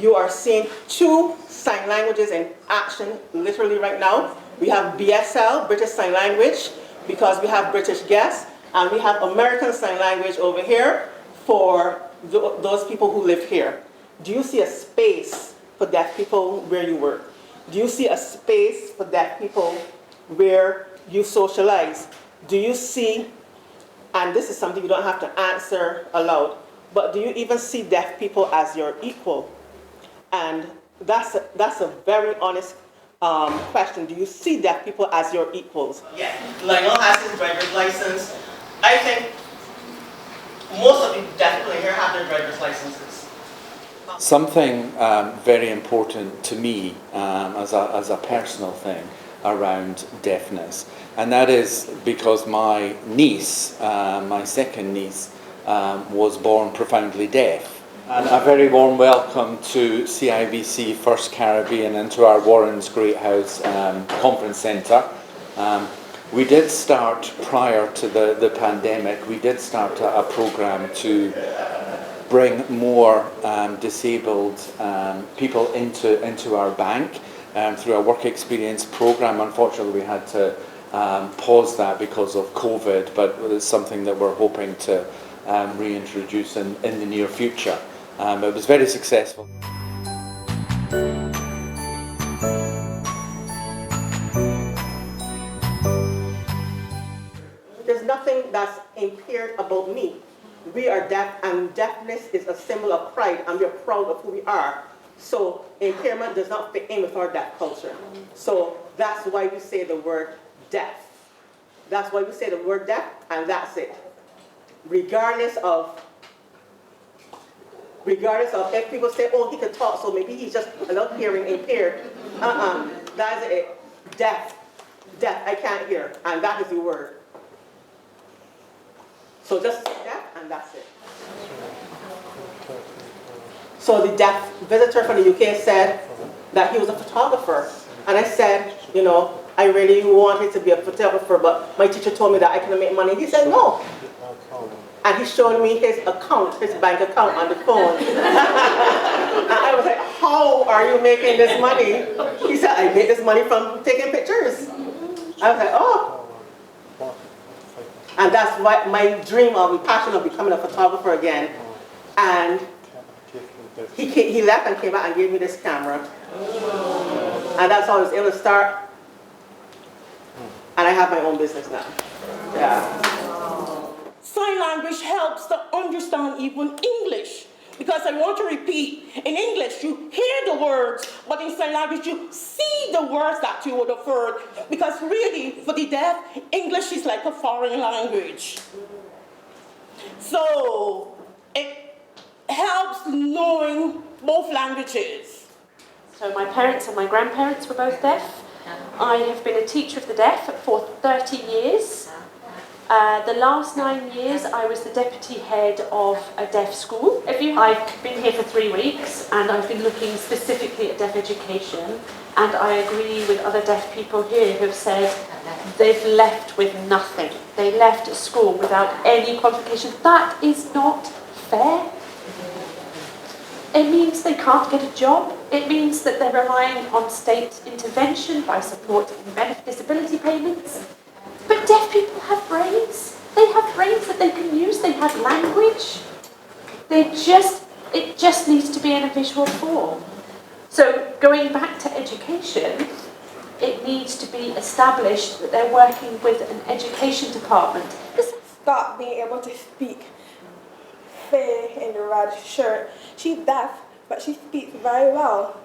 you are seeing two sign languages in action literally right now. We have BSL, British Sign Language, because we have British guests, and we have American Sign Language over here for those people who live here. Do you see a space for deaf people where you work? Do you see a space for deaf people where you socialize? Do you see, and this is something you don't have to answer aloud, but do you even see deaf people as your equal? And that's a very honest question. Do you see deaf people as your equals? Yeah, Lionel has his driver's license. I think most of the deaf people here have their driver's licenses. Something very important to me as a personal thing around deafness, and that is because my niece, my second niece, was born profoundly deaf. And a very warm welcome to CIBC First Caribbean and to our Warren's Great House Conference Centre. We did start, prior to the pandemic, we did start a programme to bring more disabled people into our bank through a work experience programme. Unfortunately, we had to pause that because of COVID, but it's something that we're hoping to reintroduce in the near future. It was very successful. There's nothing that's impaired about me. We are deaf, and deafness is a symbol of pride, and we're proud of who we are. So impairment does not fit in with our deaf culture. So that's why we say the word deaf. That's why we say the word deaf, and that's it. Regardless of if people say, oh, he can talk, so maybe he's just a little hearing impaired. That's it. Deaf. Deaf, I can't hear. And that is the word. So just say deaf, and that's it. So the deaf visitor from the UK said that he was a photographer. And I said, you know, I really wanted to be a photographer, but my teacher told me that I couldn't make money. He said, no. And he showed me his account, his bank account on the phone. And I was like, how are you making this money? He said, I made this money from taking pictures. I was like, oh. And that's what my dream of, passion of becoming a photographer again. And he left and came back and gave me this camera. And that's how I was able to start. And I have my own business now. Yeah. Sign language helps to understand even English. Because I want to repeat, in English you hear the words, but in sign language you see the words that you would have heard. Because really, for the deaf, English is like a foreign language. So it helps knowing both languages. So my parents and my grandparents were both deaf. I have been a teacher of the deaf for 30 years. The last 9 years I was the deputy head of a deaf school. I've been here for 3 weeks and I've been looking specifically at deaf education, and I agree with other deaf people here who have said they've left with nothing. They left school without any qualification. That is not fair. It means they can't get a job. It means that they're relying on state intervention by support and disability payments. But deaf people have brains. They have brains that they can use. They have language. It just needs to be in a visual form. So going back to education, it needs to be established that they're working with an education department. Stop being able to speak. Faye in the red shirt. She's deaf, but she speaks very well.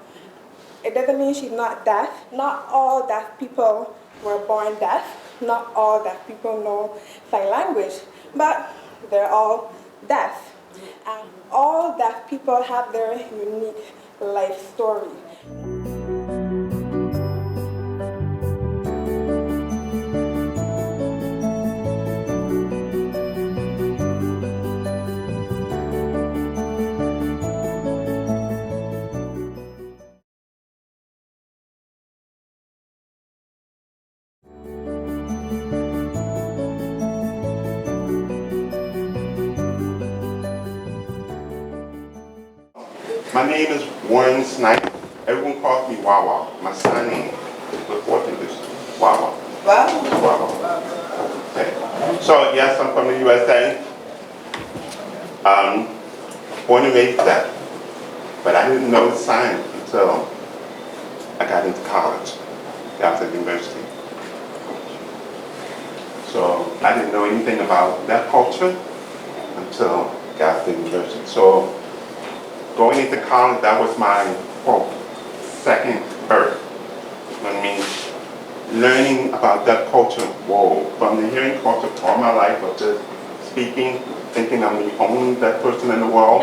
It doesn't mean she's not deaf. Not all deaf people were born deaf. Not all deaf people know sign language, but they're all deaf. And all deaf people have their unique life story. My name is Warren Snipe. Everyone calls me Wawa. My surname before English, Wawa. Wawa. Okay. So yes, I'm from the USA. Born and raised there. But I didn't know science until I got into college. I was at university. So I didn't know anything about that culture until I got to university. So going into college, that was my second birth. I mean, learning about that culture, whoa, from the hearing culture all my life of just speaking, thinking I'm the only that person in the world.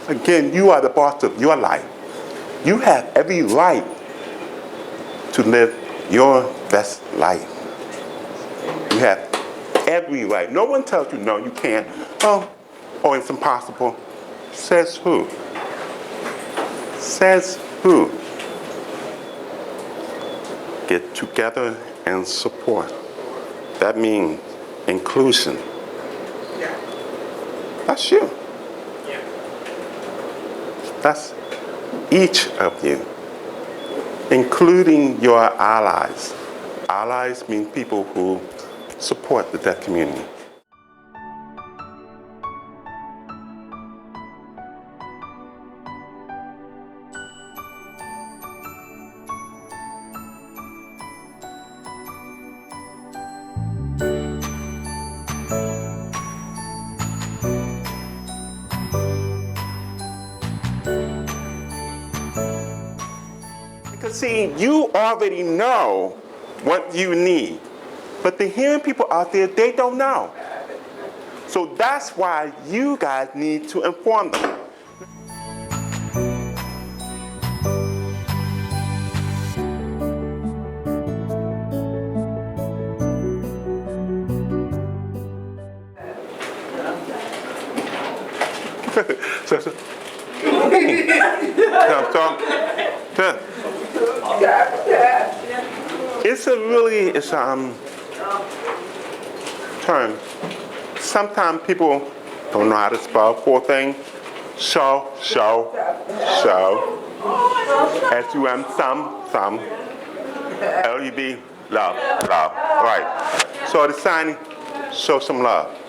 Again, you are the boss of your life. You have every right to live your best life. You have every right. No one tells you no, you can't. Oh, it's impossible. Says who? Says who? Get together and support. That means inclusion. Yeah. That's you. Yeah. That's each of you, including your allies. Allies mean people who support the deaf community. Because see, you already know what you need. But the hearing people out there, they don't know. So that's why you guys need to inform them. It's a term. Sometimes people don't know how to spell for things. So. S-U-M, some. L-E-V, love. Right. So the sign, show some love.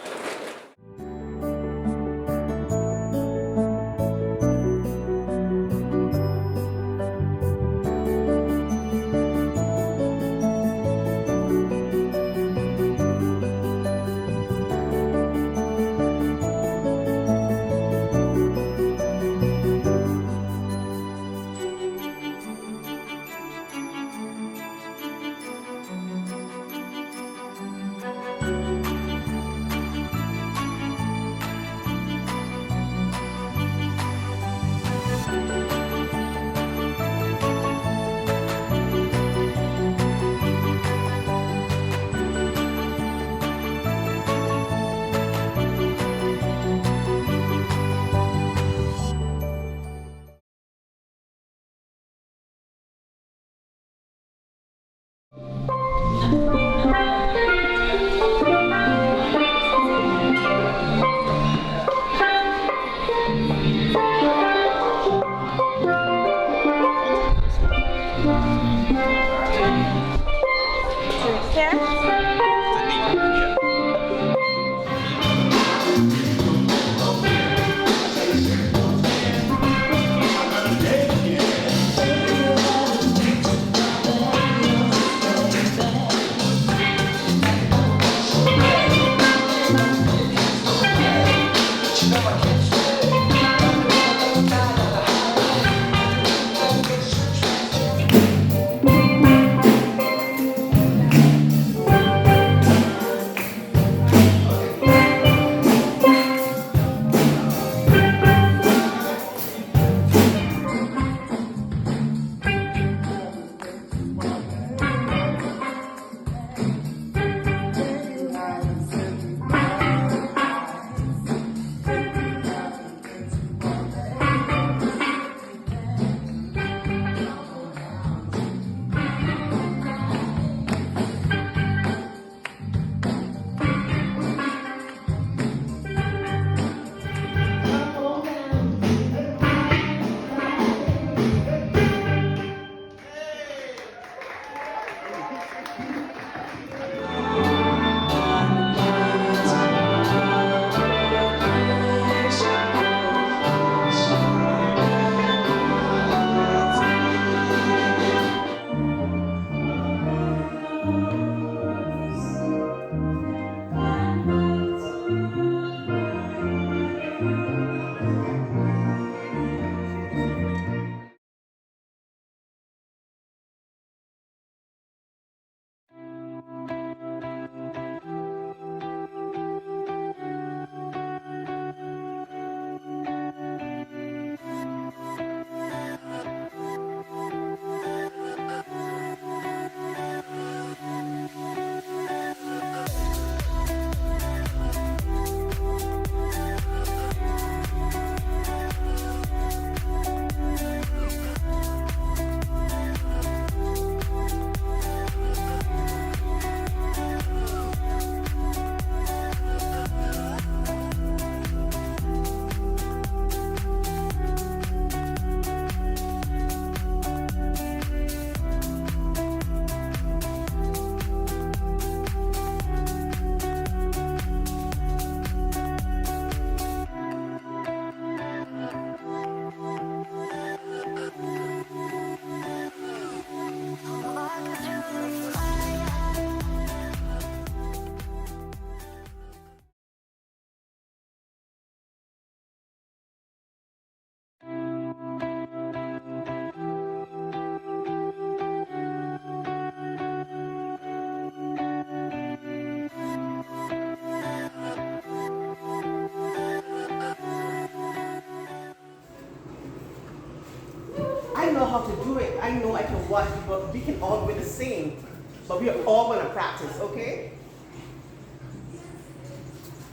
how to do it. I know I can watch, but we can all do it the same. But we are all gonna practice, okay?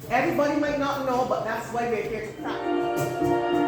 Everybody might not know, but that's why we're here to practice.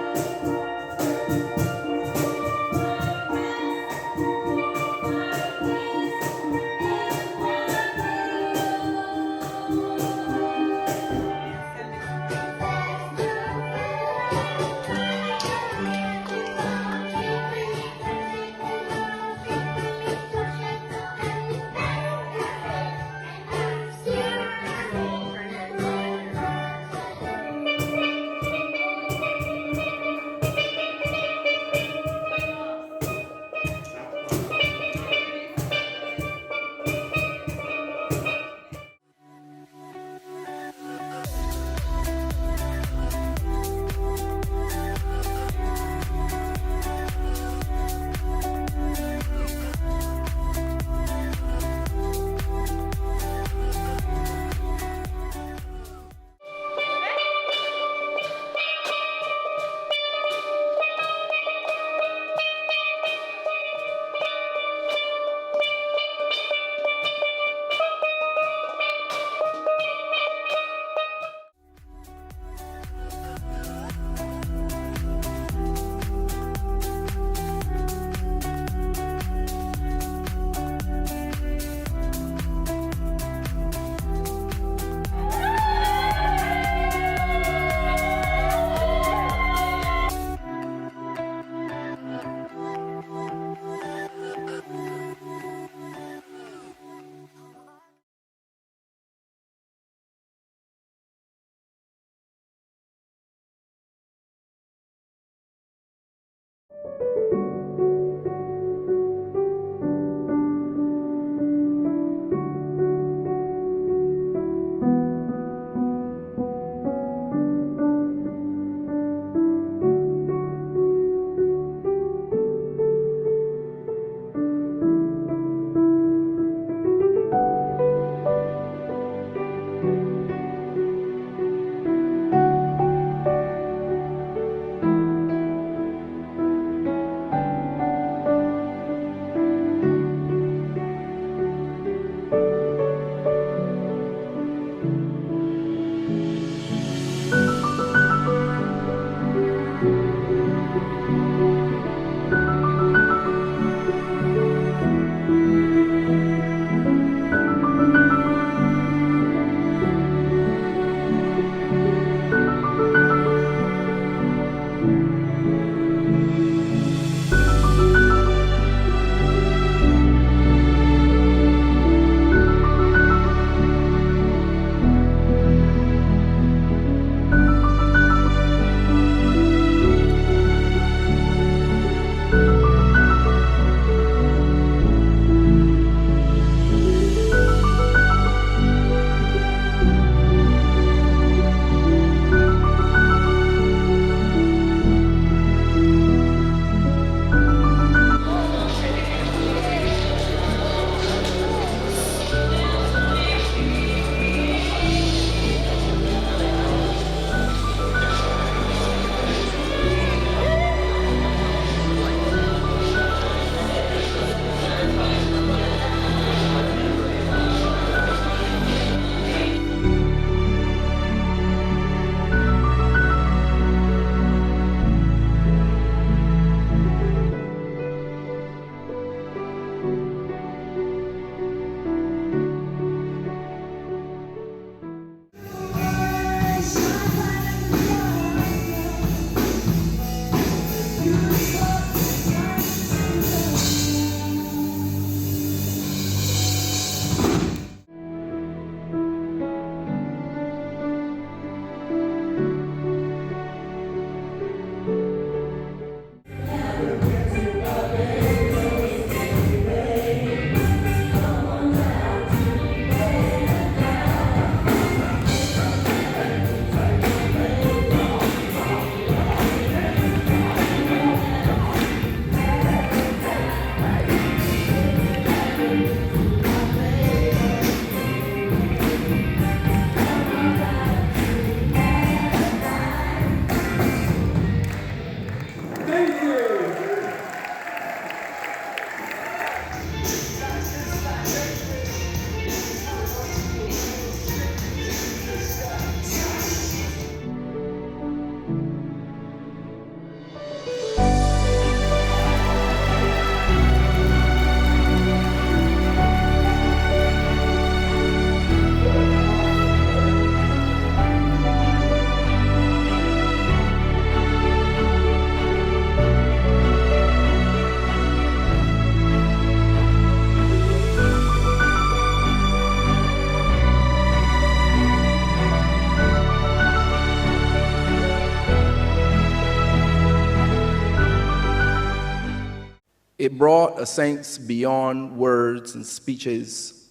brought a sense beyond words and speeches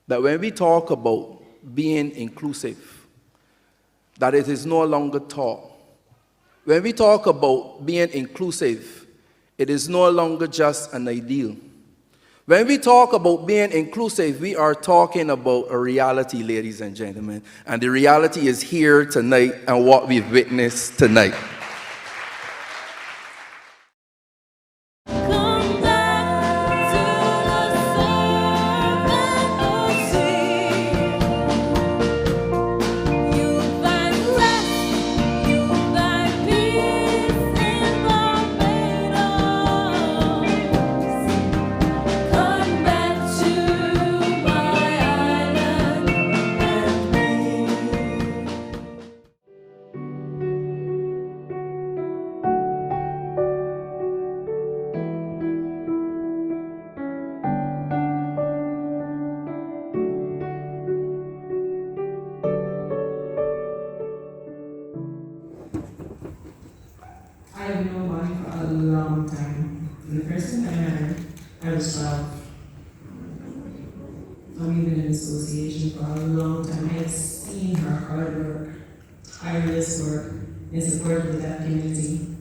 that when we talk about being inclusive, that it is no longer taught. When we talk about being inclusive, it is no longer just an ideal. When we talk about being inclusive, we are talking about a reality, ladies and gentlemen. And the reality is here tonight and what we've witnessed tonight. I've known Bonnie for a long time. And the first time I met her, I was 12. And we've been in association for a long time. I have seen her hard work, tireless work in support of the deaf community.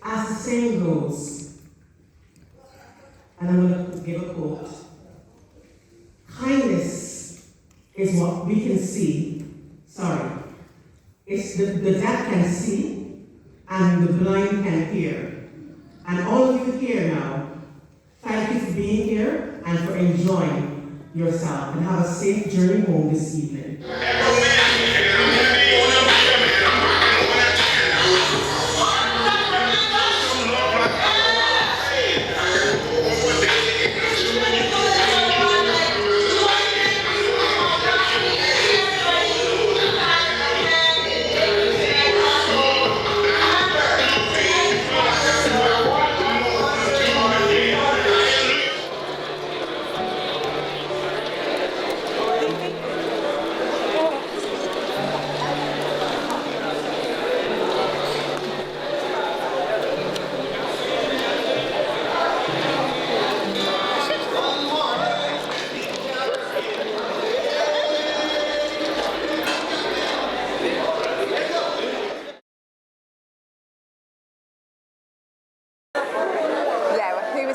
As the saying goes, and I'm going to give a quote, kindness is what we can see. It's the deaf can see and the blind can hear. And all of you here now, thank you for being here and for enjoying yourself, and have a safe journey home this evening.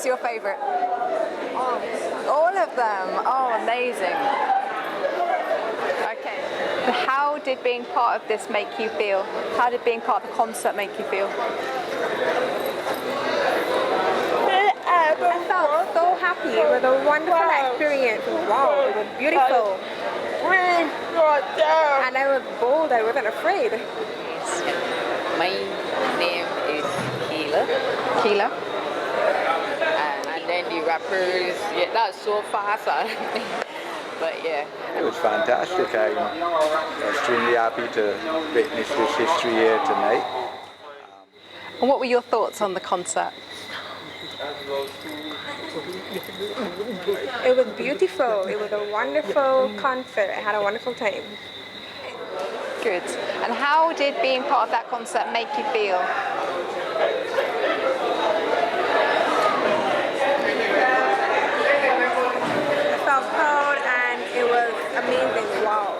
Your favorite? All of them. Oh, amazing. Okay. So how did being part of this make you feel? How did being part of the concert make you feel? I felt so happy. It was a wonderful experience. Wow, it was beautiful. And I was bold. I wasn't afraid. My name is Keela. And then the rappers, yeah, that's so fast. But yeah. It was fantastic. I'm extremely happy to witness this history here tonight. And what were your thoughts on the concert? It was beautiful. It was a wonderful concert. I had a wonderful time. Good. And how did being part of that concert make you feel? I felt proud and it was amazing. Wow.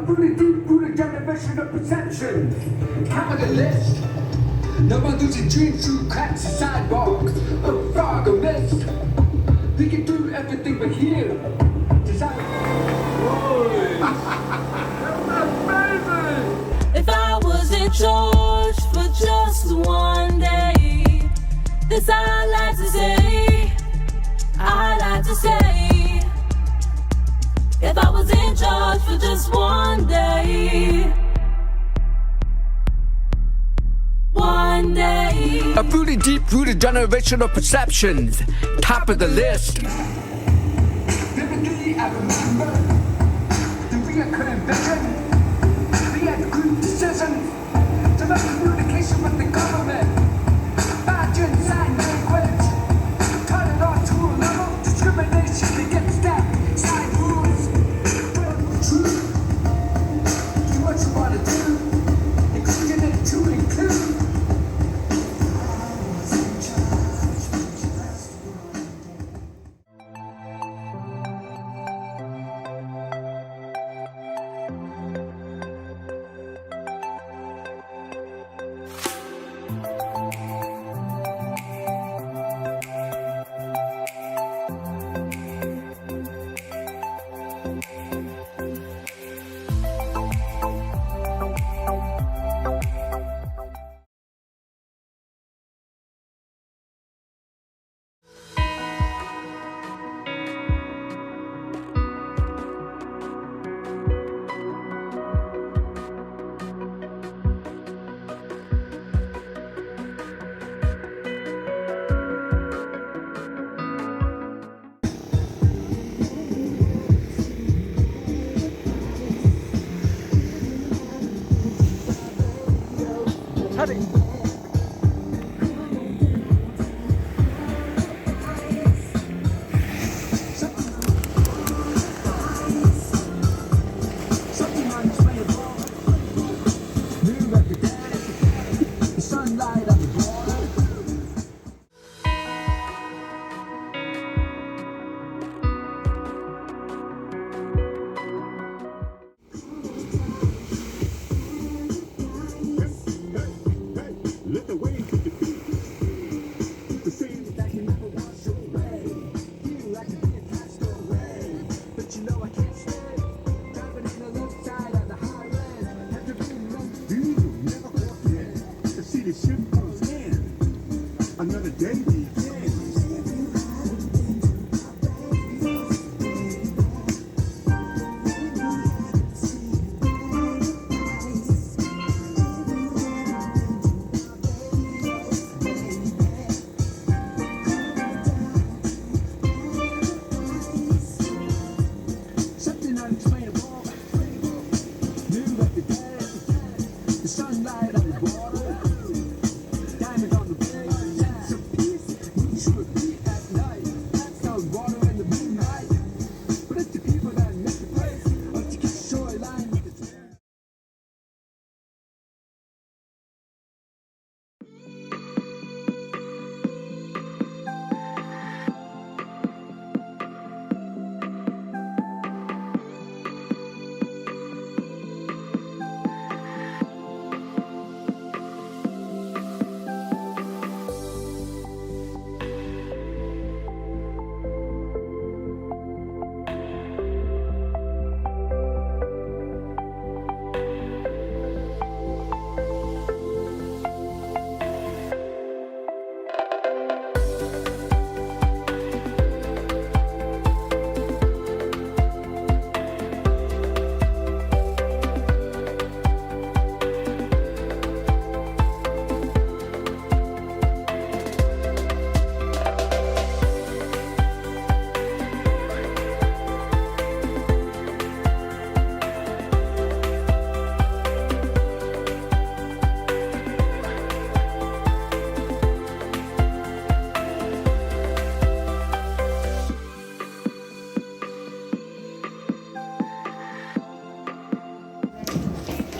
Really deep rooted generation of perception. Capitalist. No one losing dreams through cracks and sidewalks. A fog of mist. We can do everything but hear. Design. Amazing! to say if I was in charge for just one day. One day. A really deep-rooted generational perceptions, top of the list. Vividly, I remember the reoccurring vision. We had group decisions to make communication with the government. Badger and sign language. Turn it on to a level. Discrimination against that. Side rules. Truth. Do what you want to do. Including it to include.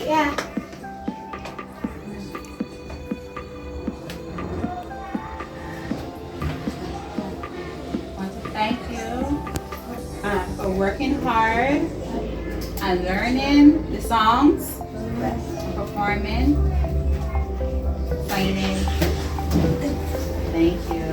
Yeah. I want to thank you for working hard and learning the songs, performing, singing. Thank you.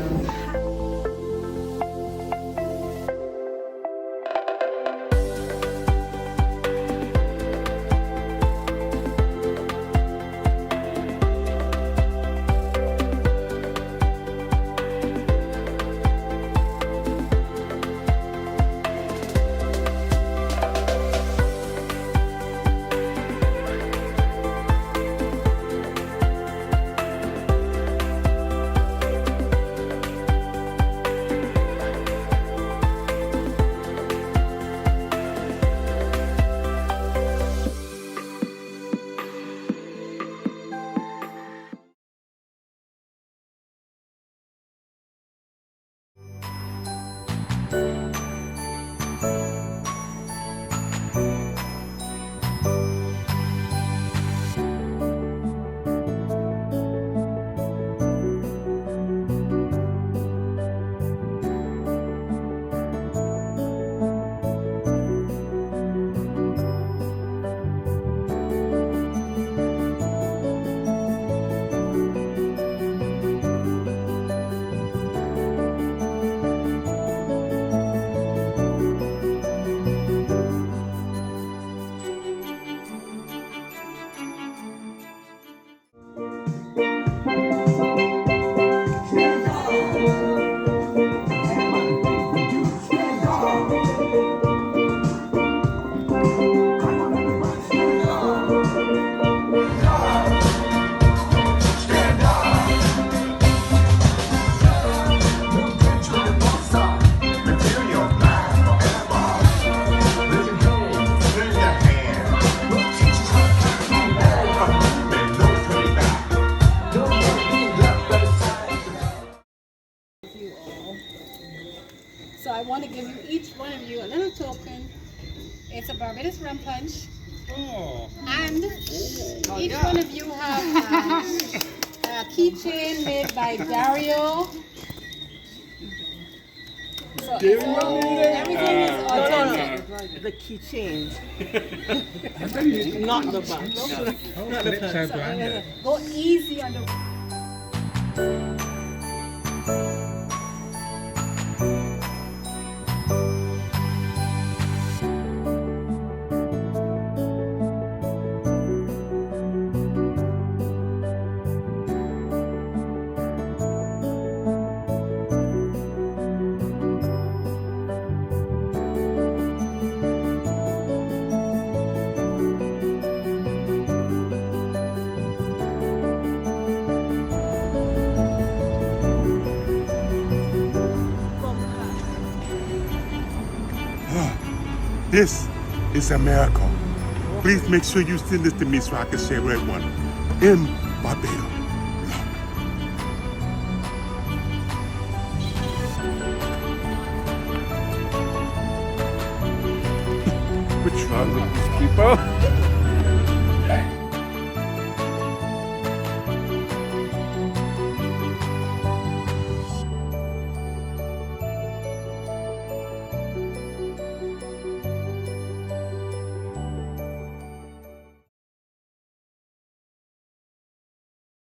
So I want to give you, each one of you, a little token. It's a Barbados rum punch. And each one of you have a keychain made by Dario. So everything is authentic. The keychain. Not the bunch. Not the bunch. Go easy on the. This is a miracle. Please make sure you send this to me so I can share with everyone in Barbados. Which one of these people?